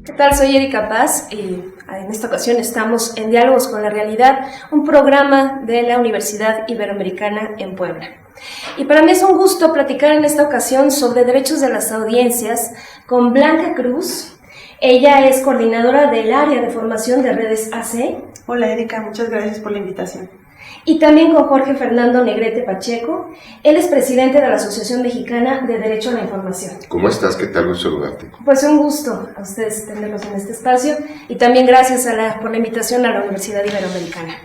¿Qué tal? Soy Erika Paz y en esta ocasión estamos en Diálogos con la Realidad, un programa de la Universidad Iberoamericana en Puebla. Y para mí es un gusto platicar en esta ocasión sobre derechos de las audiencias con Blanca Cruz. Ella es coordinadora del área de formación de redes AC. Hola Erika, muchas gracias por la invitación. Y también con Jorge Fernando Negrete Pacheco. Él es presidente de la Asociación Mexicana de Derecho a la Información. ¿Cómo estás? ¿Qué tal? Gusto saludarte. Pues un gusto a ustedes tenerlos en este espacio y también gracias por la invitación a la Universidad Iberoamericana.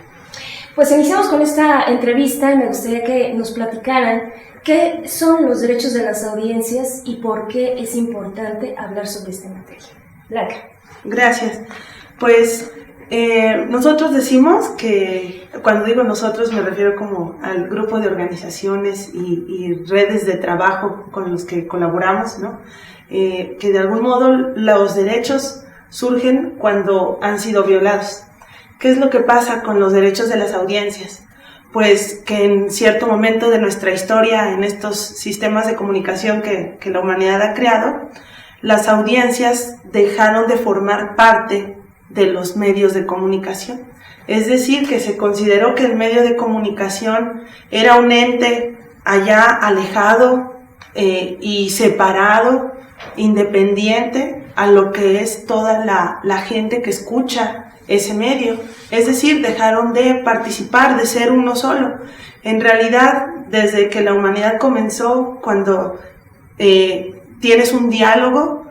Pues iniciamos con esta entrevista y me gustaría que nos platicaran qué son los derechos de las audiencias y por qué es importante hablar sobre esta materia. Blanca. Gracias. Pues nosotros decimos que, cuando digo nosotros me refiero como al grupo de organizaciones y redes de trabajo con los que colaboramos, ¿no? Que de algún modo los derechos surgen cuando han sido violados. ¿Qué es lo que pasa con los derechos de las audiencias? Pues que en cierto momento de nuestra historia, en estos sistemas de comunicación que la humanidad ha creado, las audiencias dejaron de formar parte de los medios de comunicación. Es decir, que se consideró que el medio de comunicación era un ente allá alejado y separado, independiente a lo que es toda la gente que escucha ese medio. Es decir, dejaron de participar, de ser uno solo. En realidad, desde que la humanidad comenzó, cuando tienes un diálogo,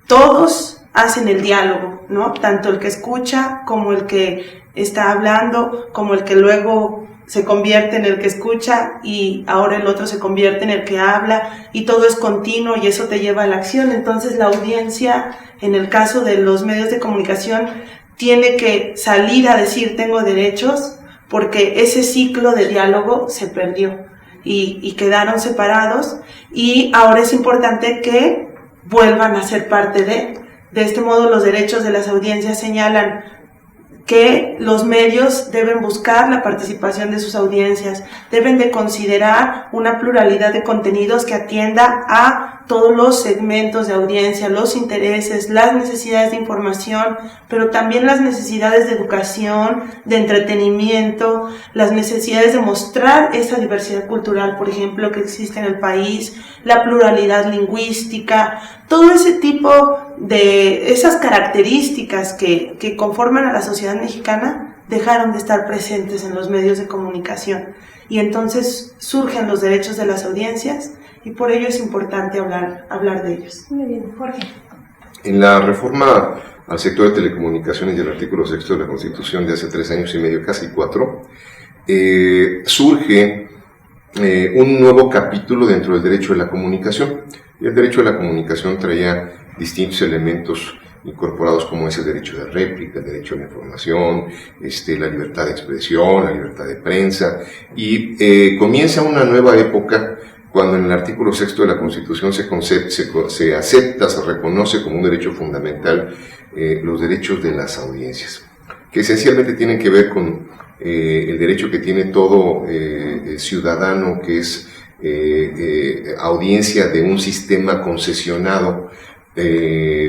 todos hacen el diálogo, ¿no? Tanto el que escucha como el que está hablando, como el que luego se convierte en el que escucha y ahora el otro se convierte en el que habla y todo es continuo y eso te lleva a la acción. Entonces la audiencia, en el caso de los medios de comunicación, tiene que salir a decir tengo derechos porque ese ciclo de diálogo se perdió y quedaron separados y ahora es importante que vuelvan a ser parte de este modo. Los derechos de las audiencias señalan que los medios deben buscar la participación de sus audiencias, deben de considerar una pluralidad de contenidos que atienda a todos los segmentos de audiencia, los intereses, las necesidades de información, pero también las necesidades de educación, de entretenimiento, las necesidades de mostrar esa diversidad cultural, por ejemplo, que existe en el país, la pluralidad lingüística, todo ese tipo de esas características que conforman a la sociedad mexicana dejaron de estar presentes en los medios de comunicación y entonces surgen los derechos de las audiencias y por ello es importante hablar de ellos. Muy bien, Jorge. En la reforma al sector de telecomunicaciones y el artículo 6 de la Constitución de hace 3 años y medio, casi 4, surge un nuevo capítulo dentro del derecho de la comunicación. Y el derecho de la comunicación traía distintos elementos incorporados como es el derecho de réplica, el derecho a la información, la libertad de expresión, la libertad de prensa, y comienza una nueva época cuando en el artículo 6 de la Constitución se acepta, se reconoce como un derecho fundamental los derechos de las audiencias, que esencialmente tienen que ver con el derecho que tiene todo ciudadano que es audiencia de un sistema concesionado,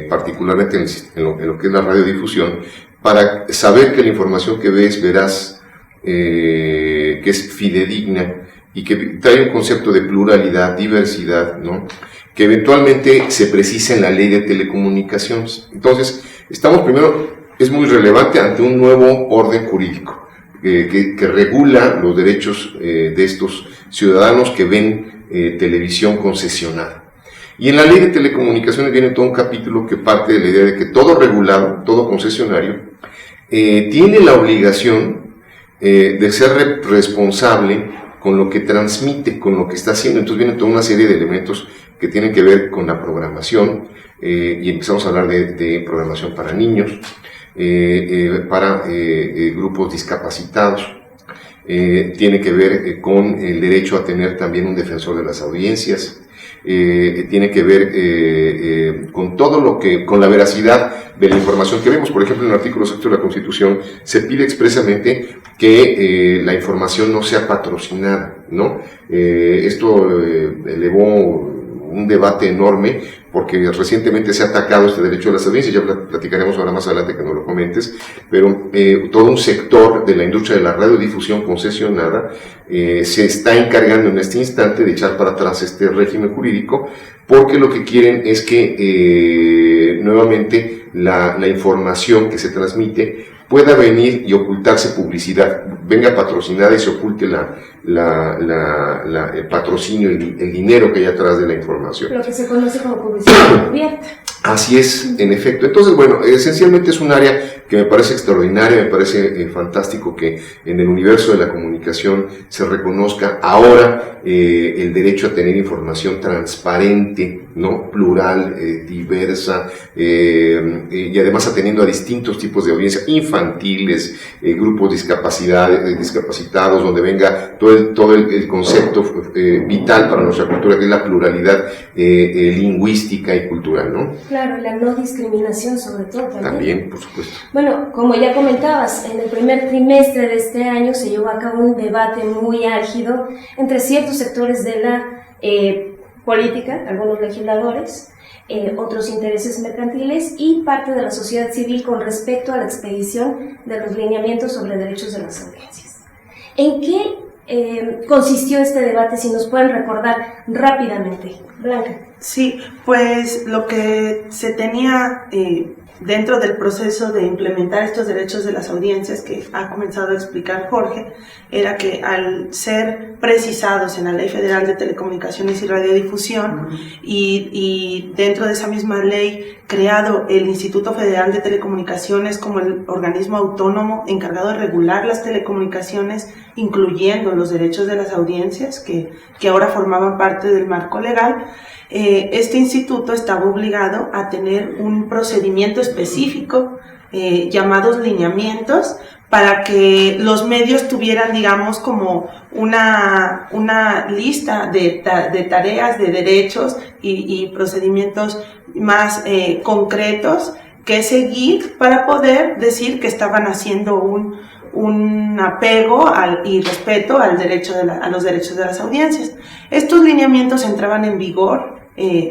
particularmente en lo que es la radiodifusión, para saber que la información que ves, verás, que es fidedigna y que trae un concepto de pluralidad, diversidad, ¿no? Que eventualmente se precisa en la ley de telecomunicaciones. Entonces, es muy relevante ante un nuevo orden jurídico que regula los derechos de estos ciudadanos que ven televisión concesionada. Y en la ley de telecomunicaciones viene todo un capítulo que parte de la idea de que todo regulado, todo concesionario, tiene la obligación de ser responsable con lo que transmite, con lo que está haciendo. Entonces viene toda una serie de elementos que tienen que ver con la programación, y empezamos a hablar de programación para niños, para grupos discapacitados, tiene que ver con el derecho a tener también un defensor de las audiencias, tiene que ver con todo lo que, con la veracidad de la información que vemos. Por ejemplo, en el artículo 6 de la Constitución se pide expresamente que la información no sea patrocinada, ¿no? Esto elevó un debate enorme, porque recientemente se ha atacado este derecho a las audiencias, ya platicaremos ahora más adelante que nos lo comentes, pero todo un sector de la industria de la radiodifusión concesionada se está encargando en este instante de echar para atrás este régimen jurídico, porque lo que quieren es que nuevamente la información que se transmite pueda venir y ocultarse publicidad, venga patrocinada y se oculte el patrocinio, el dinero que hay atrás de la información. Lo que se conoce como publicidad abierta. Así es, en efecto. Entonces, bueno, esencialmente es un área que me parece extraordinaria, me parece fantástico que en el universo de la comunicación se reconozca ahora el derecho a tener información transparente, ¿no? Plural, diversa, y además atendiendo a distintos tipos de audiencia, infantiles, grupos discapacitados, donde venga todo el concepto vital para nuestra cultura, que es la pluralidad lingüística y cultural, ¿no? Claro, la no discriminación sobre todo también. También, por supuesto. Bueno, como ya comentabas, en el primer trimestre de este año se llevó a cabo un debate muy álgido entre ciertos sectores de la política, algunos legisladores, otros intereses mercantiles y parte de la sociedad civil con respecto a la expedición de los lineamientos sobre derechos de las audiencias. ¿En qué consistió este debate? Si nos pueden recordar rápidamente. Blanca. Sí, pues lo que se tenía dentro del proceso de implementar estos derechos de las audiencias que ha comenzado a explicar Jorge, era que al ser precisados en la Ley Federal de Telecomunicaciones y Radiodifusión y dentro de esa misma ley creado el Instituto Federal de Telecomunicaciones como el organismo autónomo encargado de regular las telecomunicaciones, incluyendo los derechos de las audiencias que ahora formaban parte del marco legal, este instituto estaba obligado a tener un procedimiento específico llamados lineamientos para que los medios tuvieran, digamos, como una lista de tareas, de derechos y procedimientos más concretos que seguir para poder decir que estaban haciendo un apego y respeto a los derechos de las audiencias. Estos lineamientos entraban en vigor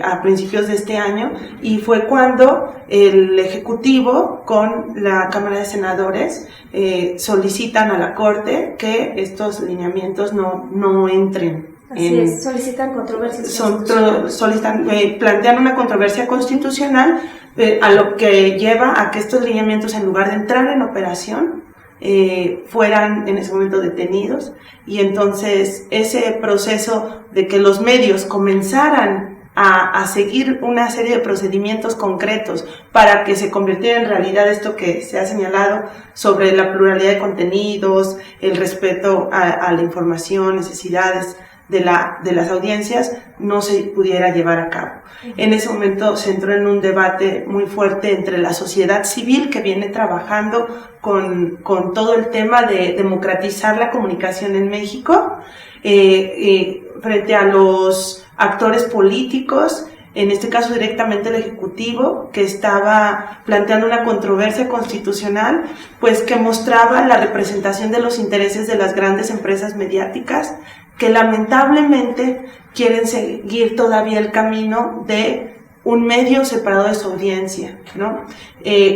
a principios de este año y fue cuando el Ejecutivo con la Cámara de Senadores solicitan a la Corte que estos lineamientos no entren. Así es, solicitan controversias plantean una controversia constitucional a lo que lleva a que estos lineamientos, en lugar de entrar en operación, fueran en ese momento detenidos, y entonces ese proceso de que los medios comenzaran a seguir una serie de procedimientos concretos para que se convirtiera en realidad esto que se ha señalado sobre la pluralidad de contenidos, el respeto a la información, necesidades de las audiencias, no se pudiera llevar a cabo. En ese momento se entró en un debate muy fuerte entre la sociedad civil, que viene trabajando con todo el tema de democratizar la comunicación en México, frente a los actores políticos, en este caso directamente el Ejecutivo, que estaba planteando una controversia constitucional, pues que mostraba la representación de los intereses de las grandes empresas mediáticas, que lamentablemente quieren seguir todavía el camino de un medio separado de su audiencia, ¿no?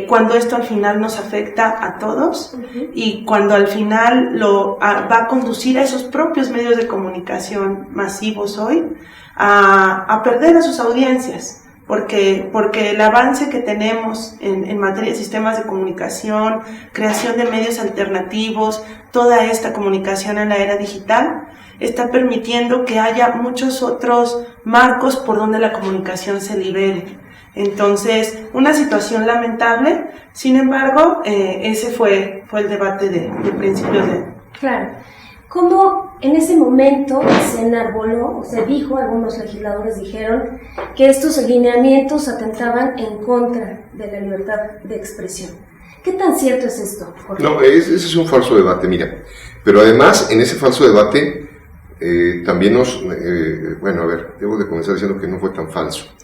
Cuando esto al final nos afecta a todos y cuando al final va a conducir a esos propios medios de comunicación masivos hoy a perder a sus audiencias, porque el avance que tenemos en materia de sistemas de comunicación, creación de medios alternativos, toda esta comunicación en la era digital, está permitiendo que haya muchos otros marcos por donde la comunicación se libere. Entonces, una situación lamentable, sin embargo, ese fue el debate de principios de... Claro. ¿Cómo en ese momento se enarboló, se dijo, algunos legisladores dijeron, que estos lineamientos atentaban en contra de la libertad de expresión? ¿Qué tan cierto es esto, Jorge? No, ese es un falso debate, mira. Pero además, en ese falso debate, también debo de comenzar diciendo que no fue tan falso,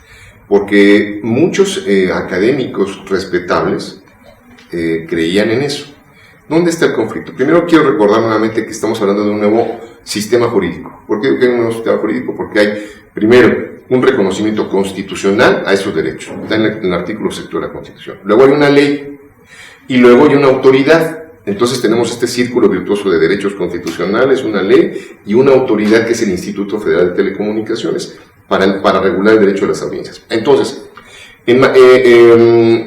porque muchos académicos respetables creían en eso. ¿Dónde está el conflicto? Primero quiero recordar nuevamente que estamos hablando de un nuevo sistema jurídico. ¿Por qué hay un nuevo sistema jurídico? Porque hay, primero, un reconocimiento constitucional a esos derechos. Está en el artículo 6 de la Constitución. Luego hay una ley y luego hay una autoridad. Entonces tenemos este círculo virtuoso de derechos constitucionales, una ley y una autoridad que es el Instituto Federal de Telecomunicaciones para regular el derecho a las audiencias. Entonces,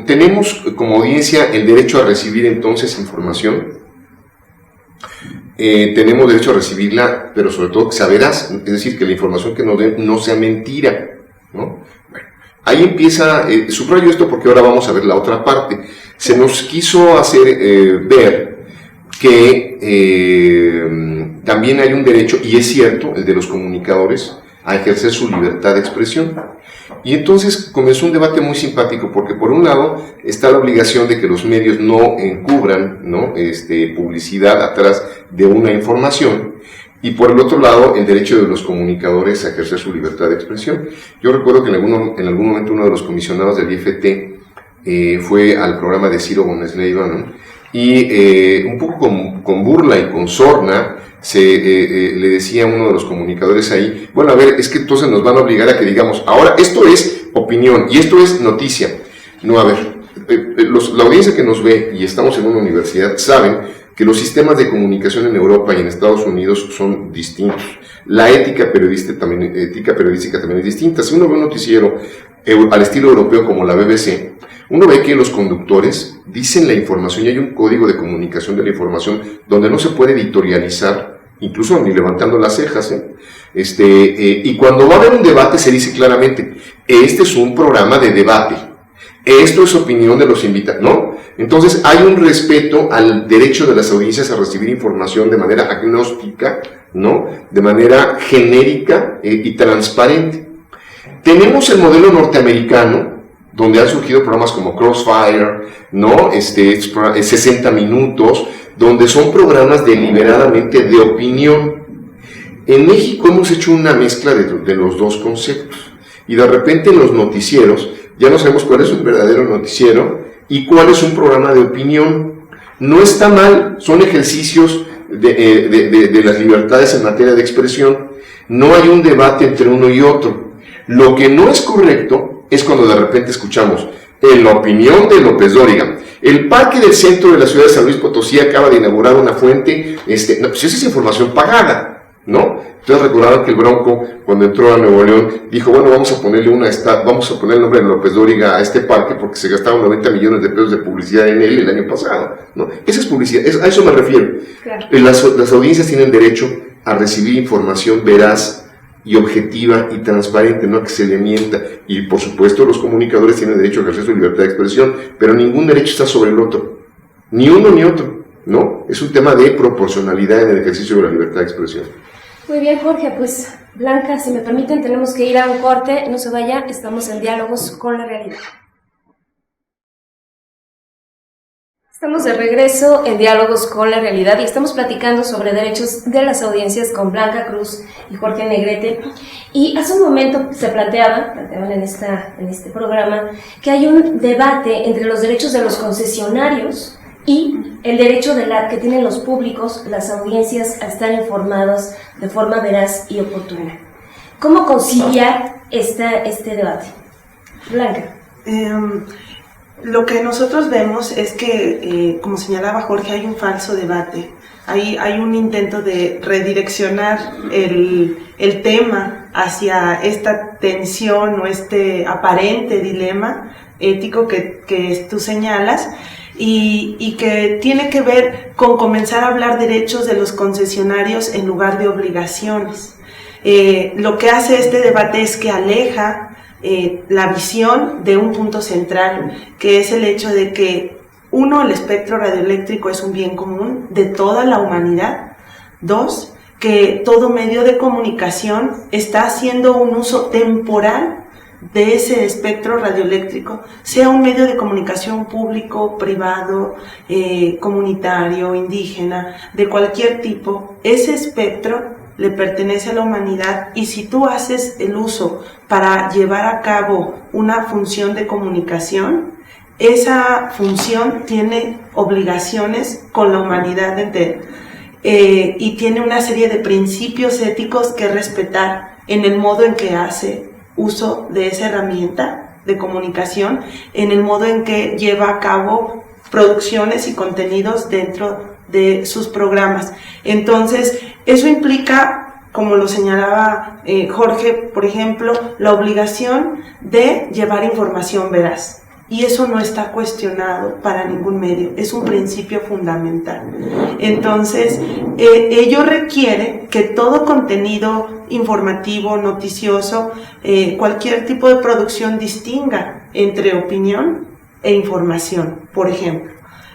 tenemos como audiencia el derecho a recibir entonces información. Tenemos derecho a recibirla, pero sobre todo que sea veraz, es decir, que la información que nos den no sea mentira, ¿no? Bueno, ahí empieza, subrayo esto porque ahora vamos a ver la otra parte. Se nos quiso hacer ver que también hay un derecho, y es cierto, el de los comunicadores, a ejercer su libertad de expresión. Y entonces comenzó un debate muy simpático, porque por un lado está la obligación de que los medios no encubran, ¿no?, publicidad atrás de una información, y por el otro lado el derecho de los comunicadores a ejercer su libertad de expresión. Yo recuerdo que en algún momento uno de los comisionados del IFT fue al programa de Ciro Gómez Leiva, ¿no?, y un poco con burla y con sorna le decía a uno de los comunicadores ahí, bueno, a ver, es que entonces nos van a obligar a que digamos, ahora esto es opinión y esto es noticia. No, a ver, la audiencia que nos ve, y estamos en una universidad, saben que los sistemas de comunicación en Europa y en Estados Unidos son distintos. La ética periodística también es distinta. Si uno ve un noticiero al estilo europeo como la BBC, uno ve que los conductores dicen la información y hay un código de comunicación de la información donde no se puede editorializar, incluso ni levantando las cejas, y cuando va a haber un debate se dice claramente, este es un programa de debate, esto es opinión de los invitados, ¿no? Entonces hay un respeto al derecho de las audiencias a recibir información de manera agnóstica, ¿no?, de manera genérica y transparente. Tenemos el modelo norteamericano, donde han surgido programas como Crossfire, ¿no?, 60 minutos, donde son programas deliberadamente de opinión. En México hemos hecho una mezcla de los dos conceptos, y de repente en los noticieros ya no sabemos cuál es un verdadero noticiero y cuál es un programa de opinión. No está mal, son ejercicios de las libertades en materia de expresión, no hay un debate entre uno y otro. Lo que no es correcto es cuando de repente escuchamos en la opinión de López Dóriga, el parque del centro de la ciudad de San Luis Potosí acaba de inaugurar una fuente, no, pues esa es información pagada, ¿no? Entonces recordaron que el Bronco, cuando entró a Nuevo León, dijo, bueno, vamos a ponerle el nombre de López Dóriga a este parque porque se gastaron 90 millones de pesos de publicidad en él el año pasado, ¿no? Esa es publicidad, a eso me refiero. Claro. Las audiencias tienen derecho a recibir información veraz y objetiva y transparente, no a que se le mienta. Y por supuesto los comunicadores tienen derecho a ejercer su libertad de expresión, pero ningún derecho está sobre el otro, ni uno ni otro, ¿no? Es un tema de proporcionalidad en el ejercicio de la libertad de expresión. Muy bien, Jorge, pues Blanca, si me permiten, tenemos que ir a un corte, no se vaya, estamos en Diálogos con la Realidad. Estamos de regreso en Diálogos con la Realidad y estamos platicando sobre derechos de las audiencias con Blanca Cruz y Jorge Negrete. Y hace un momento se planteaban en este programa que hay un debate entre los derechos de los concesionarios y el derecho que tienen los públicos, las audiencias, a estar informados de forma veraz y oportuna. ¿Cómo conciliar este debate? Blanca. Lo que nosotros vemos es que, como señalaba Jorge, hay un falso debate, hay un intento de redireccionar el tema hacia esta tensión o este aparente dilema ético que tú señalas, y que tiene que ver con comenzar a hablar derechos de los concesionarios en lugar de obligaciones. Lo que hace este debate es que aleja la visión de un punto central, que es el hecho de que, uno, el espectro radioeléctrico es un bien común de toda la humanidad. Dos, que todo medio de comunicación está haciendo un uso temporal de ese espectro radioeléctrico, sea un medio de comunicación público, privado, comunitario, indígena, de cualquier tipo. Ese espectro le pertenece a la humanidad, y si tú haces el uso para llevar a cabo una función de comunicación, esa función tiene obligaciones con la humanidad entera, y tiene una serie de principios éticos que respetar en el modo en que hace uso de esa herramienta de comunicación en el modo en que lleva a cabo producciones y contenidos dentro de sus programas. Entonces, eso implica, como lo señalaba Jorge, por ejemplo, la obligación de llevar información veraz. Y eso no está cuestionado para ningún medio, es un principio fundamental. Entonces, ello requiere que todo contenido informativo, noticioso, cualquier tipo de producción distinga entre opinión e información, por ejemplo,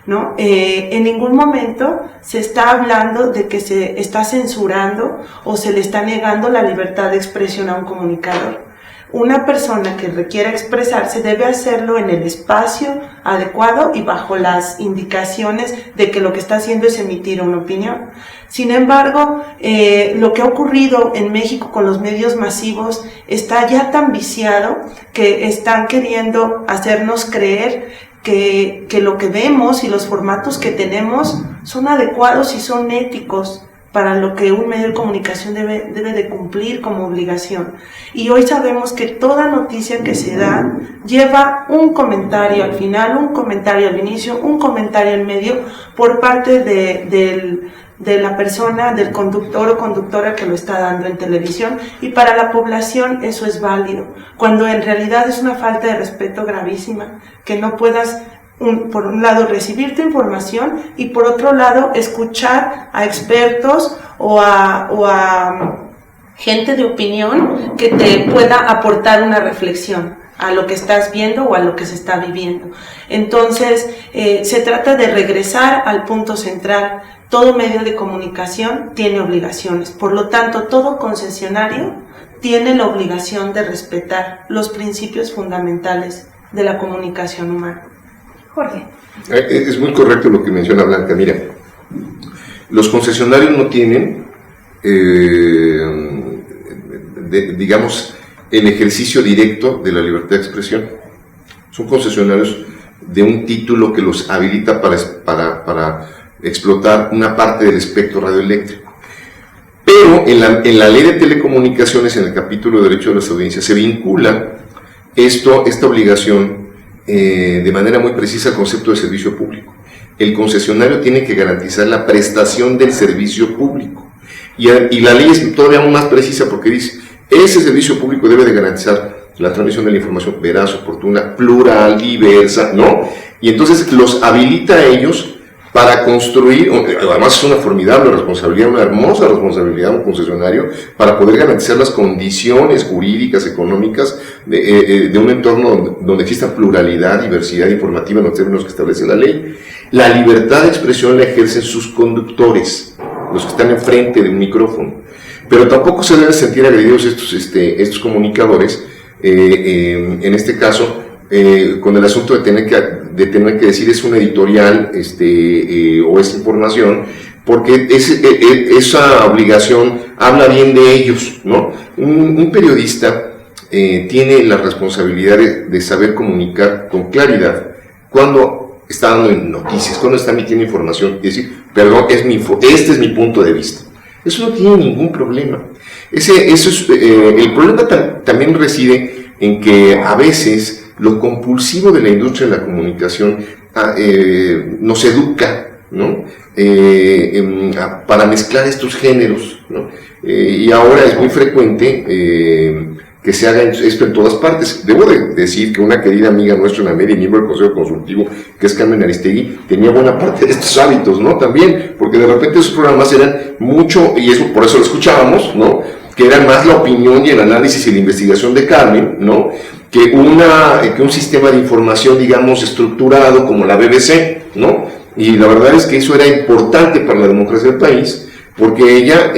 ¿no? En ningún momento se está hablando de que se está censurando o se le está negando la libertad de expresión a un comunicador. Una persona que requiera expresarse debe hacerlo en el espacio adecuado y bajo las indicaciones de que lo que está haciendo es emitir una opinión. Sin embargo, lo que ha ocurrido en México con los medios masivos está ya tan viciado que están queriendo hacernos creer que lo que vemos y los formatos que tenemos son adecuados y son éticos para lo que un medio de comunicación debe de cumplir como obligación. Y hoy sabemos que toda noticia que se da lleva un comentario al final, un comentario al inicio, un comentario en medio por parte de la persona, del conductor o conductora que lo está dando en televisión, y para la población eso es válido, cuando en realidad es una falta de respeto gravísima que no puedas por un lado recibir tu información y por otro lado escuchar a expertos o a gente de opinión que te pueda aportar una reflexión a lo que estás viendo o a lo que se está viviendo. Entonces, se trata de regresar al punto central. Todo medio de comunicación tiene obligaciones, por lo tanto, todo concesionario tiene la obligación de respetar los principios fundamentales de la comunicación humana. Jorge. Es muy correcto lo que menciona Blanca. Mira, los concesionarios no tienen, digamos, el ejercicio directo de la libertad de expresión. Son concesionarios de un título que los habilita para explotar una parte del espectro radioeléctrico. Pero en la ley de telecomunicaciones, en el capítulo de Derecho de las Audiencias, se vincula esta obligación de manera muy precisa al concepto de servicio público. El concesionario tiene que garantizar la prestación del servicio público. Y la ley es todavía aún más precisa porque dice, ese servicio público debe de garantizar la transmisión de la información veraz, oportuna, plural, diversa, ¿no? Y entonces los habilita a ellos para construir, además es una formidable responsabilidad, una hermosa responsabilidad un concesionario, para poder garantizar las condiciones jurídicas, económicas de un entorno donde exista pluralidad, diversidad informativa en los términos que establece la ley. La libertad de expresión la ejercen sus conductores, los que están enfrente de un micrófono, pero tampoco se deben sentir agredidos estos comunicadores, en este caso, con el asunto de tener que decir es un editorial o es información, porque esa obligación habla bien de ellos, ¿no? Un periodista tiene la responsabilidad de saber comunicar con claridad cuando está dando noticias, cuando está emitiendo información, y decir, perdón, este es mi punto de vista. Eso no tiene ningún problema. El problema también reside en que a veces lo compulsivo de la industria de la comunicación nos educa, ¿no? Para mezclar estos géneros, ¿no? Y ahora es muy frecuente que se haga esto en todas partes. Debo de decir que una querida amiga nuestra en la media y miembro del Consejo Consultivo, que es Carmen Aristegui, tenía buena parte de estos hábitos, ¿no? También, porque de repente esos programas eran mucho, y eso por eso lo escuchábamos, ¿no? Que eran más la opinión y el análisis y la investigación de Carmen, ¿no? Que un sistema de información, digamos, estructurado como la BBC, ¿no? Y la verdad es que eso era importante para la democracia del país, porque ella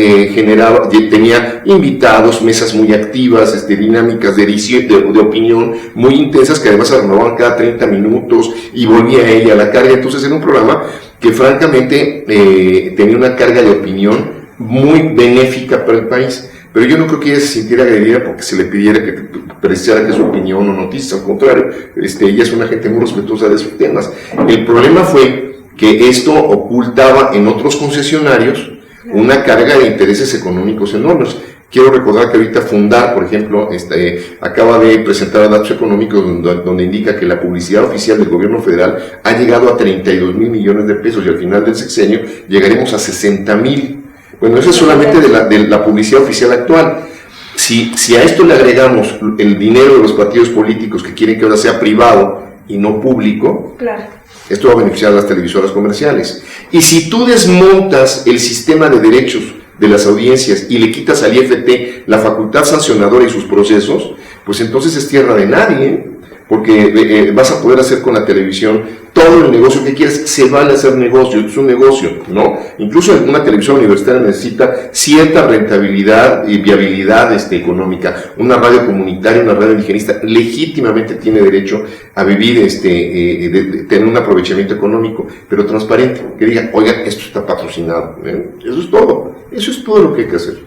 tenía invitados, mesas muy activas, dinámicas de opinión muy intensas, que además se renovaban cada 30 minutos, y volvía ella a la carga. Entonces era un programa que francamente tenía una carga de opinión muy benéfica para el país. Pero yo no creo que ella se sintiera agredida porque se le pidiera que preciara que su opinión o noticia, al contrario, ella es una gente muy respetuosa de sus temas. El problema fue que esto ocultaba en otros concesionarios una carga de intereses económicos enormes, Quiero recordar que ahorita Fundar, por ejemplo, acaba de presentar datos económicos donde indica que la publicidad oficial del gobierno federal ha llegado a 32,000 millones de pesos y al final del sexenio llegaremos a 60,000. Bueno, eso es solamente de la publicidad oficial actual. Si a esto le agregamos el dinero de los partidos políticos que quieren que ahora sea privado y no público, claro, esto va a beneficiar a las televisoras comerciales. Y si tú desmontas el sistema de derechos de las audiencias y le quitas al IFT la facultad sancionadora y sus procesos, pues entonces es tierra de nadie, porque vas a poder hacer con la televisión todo el negocio que quieras. Se vale hacer negocio, es un negocio, ¿no? Incluso una televisión universitaria necesita cierta rentabilidad y viabilidad económica. Una radio comunitaria, una radio indigenista, legítimamente tiene derecho a vivir, de tener un aprovechamiento económico, pero transparente, que diga, oigan, esto está patrocinado, ¿eh? Eso es todo lo que hay que hacer.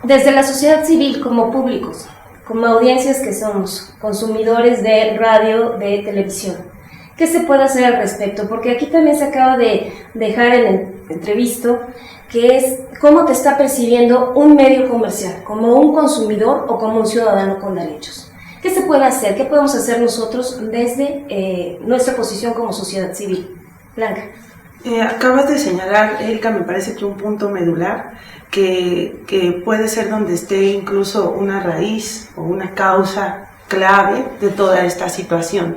Desde la sociedad civil, como públicos, como audiencias que somos, consumidores de radio, de televisión, ¿qué se puede hacer al respecto? Porque aquí también se acaba de dejar en el entrevisto que es cómo te está percibiendo un medio comercial, como un consumidor o como un ciudadano con derechos. ¿Qué se puede hacer? ¿Qué podemos hacer nosotros desde nuestra posición como sociedad civil? Blanca. Acabas de señalar, Erika, me parece que un punto medular que puede ser donde esté incluso una raíz o una causa clave de toda esta situación.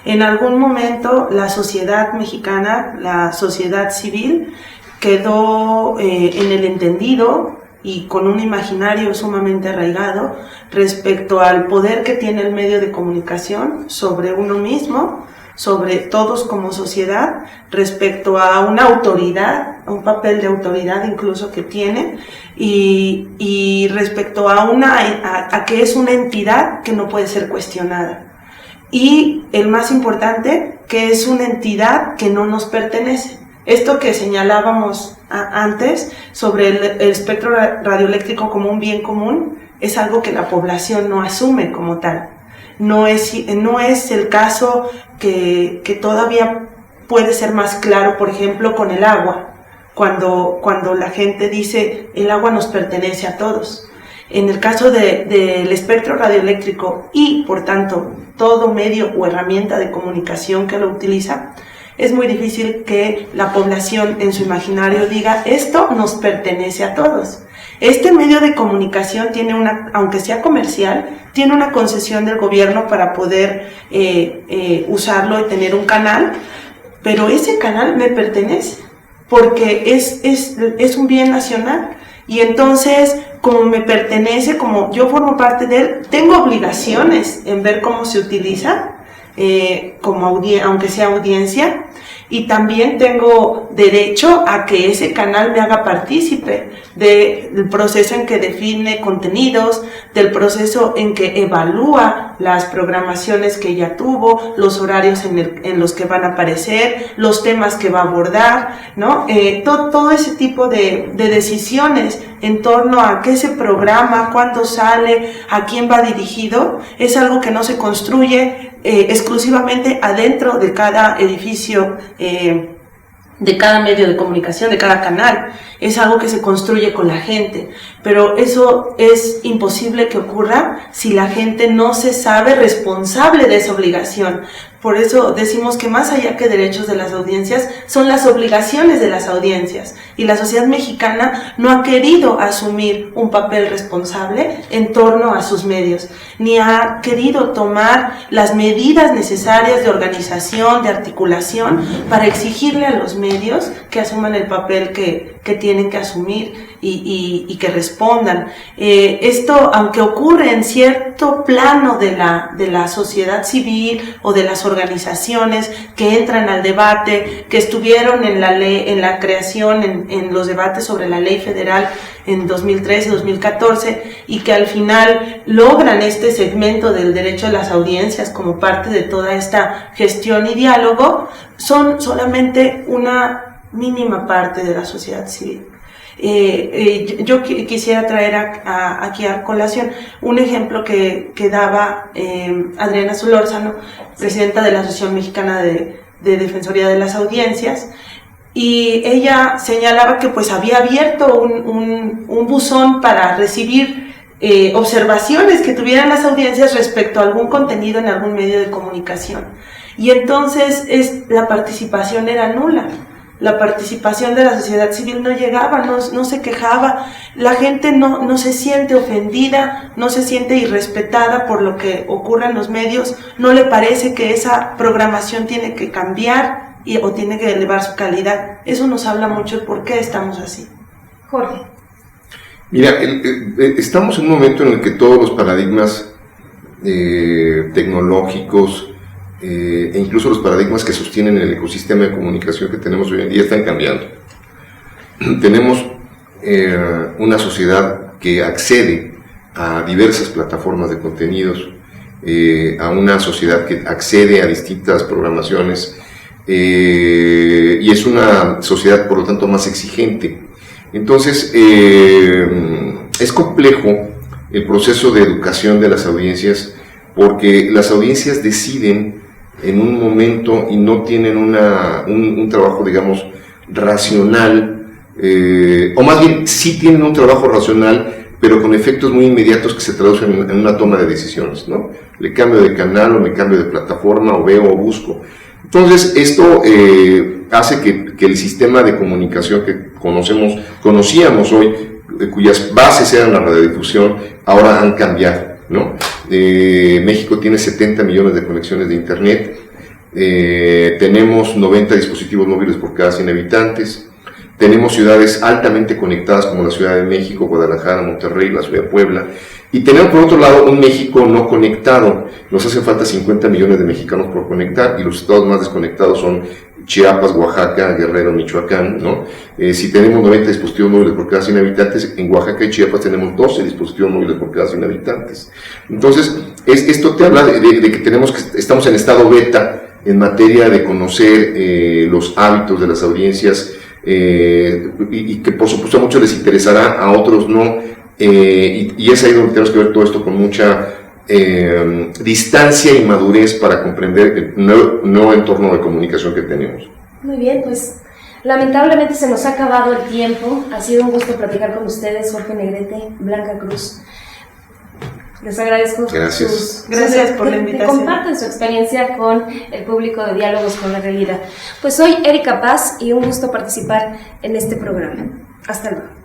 En algún momento la sociedad mexicana, la sociedad civil, quedó en el entendido y con un imaginario sumamente arraigado respecto al poder que tiene el medio de comunicación sobre uno mismo, sobre todos como sociedad, respecto a una autoridad, a un papel de autoridad incluso que tiene, y respecto a que es una entidad que no puede ser cuestionada. Y el más importante, que es una entidad que no nos pertenece. Esto que señalábamos antes sobre el espectro radioeléctrico como un bien común, es algo que la población no asume como tal. No es el caso que todavía puede ser más claro, por ejemplo, con el agua, cuando la gente dice el agua nos pertenece a todos. En el caso del espectro radioeléctrico y, por tanto, todo medio o herramienta de comunicación que lo utiliza, es muy difícil que la población en su imaginario diga esto nos pertenece a todos. Este medio de comunicación tiene aunque sea comercial, tiene una concesión del gobierno para poder usarlo y tener un canal, pero ese canal me pertenece porque es un bien nacional y entonces como me pertenece, como yo formo parte de él, tengo obligaciones en ver cómo se utiliza, aunque sea audiencia, y también tengo derecho a que ese canal me haga partícipe del proceso en que define contenidos, del proceso en que evalúa las programaciones que ya tuvo, los horarios en los que van a aparecer, los temas que va a abordar, ¿no? Todo ese tipo de decisiones en torno a qué se programa, cuándo sale, a quién va dirigido, es algo que no se construye exclusivamente adentro de cada edificio, de cada medio de comunicación, de cada canal. Es algo que se construye con la gente, pero eso es imposible que ocurra si la gente no se sabe responsable de esa obligación. Por eso decimos que más allá que derechos de las audiencias, son las obligaciones de las audiencias. Y la sociedad mexicana no ha querido asumir un papel responsable en torno a sus medios, ni ha querido tomar las medidas necesarias de organización, de articulación, para exigirle a los medios que asuman el papel que tienen que asumir y que respondan. Esto, aunque ocurre en cierto plano de la sociedad civil o de las organizaciones que entran al debate, que estuvieron en la ley, en la creación, en los debates sobre la ley federal en 2013 y 2014, y que al final logran este segmento del derecho a las audiencias como parte de toda esta gestión y diálogo, son solamente una mínima parte de la sociedad civil. Yo quisiera traer aquí a colación un ejemplo que daba Adriana Solórzano, presidenta de la Asociación Mexicana de Defensoría de las Audiencias, y ella señalaba que pues había abierto un buzón para recibir observaciones que tuvieran las audiencias respecto a algún contenido en algún medio de comunicación. Y entonces la participación era nula. La participación de la sociedad civil no llegaba, no se quejaba, la gente no se siente ofendida, no se siente irrespetada por lo que ocurre en los medios, no le parece que esa programación tiene que cambiar o tiene que elevar su calidad. Eso nos habla mucho de por qué estamos así. Jorge. Mira, estamos en un momento en el que todos los paradigmas tecnológicos, e incluso los paradigmas que sostienen el ecosistema de comunicación que tenemos hoy en día están cambiando. Tenemos una sociedad que accede a diversas plataformas de contenidos, a una sociedad que accede a distintas programaciones, y es una sociedad por lo tanto más exigente. Entonces es complejo el proceso de educación de las audiencias, porque las audiencias deciden en un momento y no tienen un trabajo, digamos, racional, o más bien sí tienen un trabajo racional, pero con efectos muy inmediatos que se traducen en una toma de decisiones, ¿no? Le cambio de canal o me cambio de plataforma o veo o busco. Entonces esto hace que el sistema de comunicación que conocíamos hoy, cuyas bases eran la radiodifusión, ahora han cambiado, ¿no? México tiene 70 millones de conexiones de internet, tenemos 90 dispositivos móviles por cada 100 habitantes, tenemos ciudades altamente conectadas como la Ciudad de México, Guadalajara, Monterrey, la Ciudad de Puebla, y tenemos por otro lado un México no conectado. Nos hacen falta 50 millones de mexicanos por conectar, y los estados más desconectados son Chiapas, Oaxaca, Guerrero, Michoacán, ¿no? Si tenemos 90 dispositivos móviles por cada 100 habitantes, en Oaxaca y Chiapas tenemos 12 dispositivos móviles por cada 100 habitantes. Entonces, esto te habla de que estamos en estado beta en materia de conocer los hábitos de las audiencias, y que por supuesto a muchos les interesará, a otros no, y es ahí donde tenemos que ver todo esto con mucha distancia y madurez para comprender el nuevo entorno de comunicación que tenemos. Muy bien, pues lamentablemente se nos ha acabado el tiempo. Ha sido un gusto platicar con ustedes, Jorge Negrete, Blanca Cruz. Les agradezco. Gracias. Gracias por la invitación. Que compartan su experiencia con el público de Diálogos con la Realidad. Pues soy Erika Paz y un gusto participar en este programa. Hasta luego.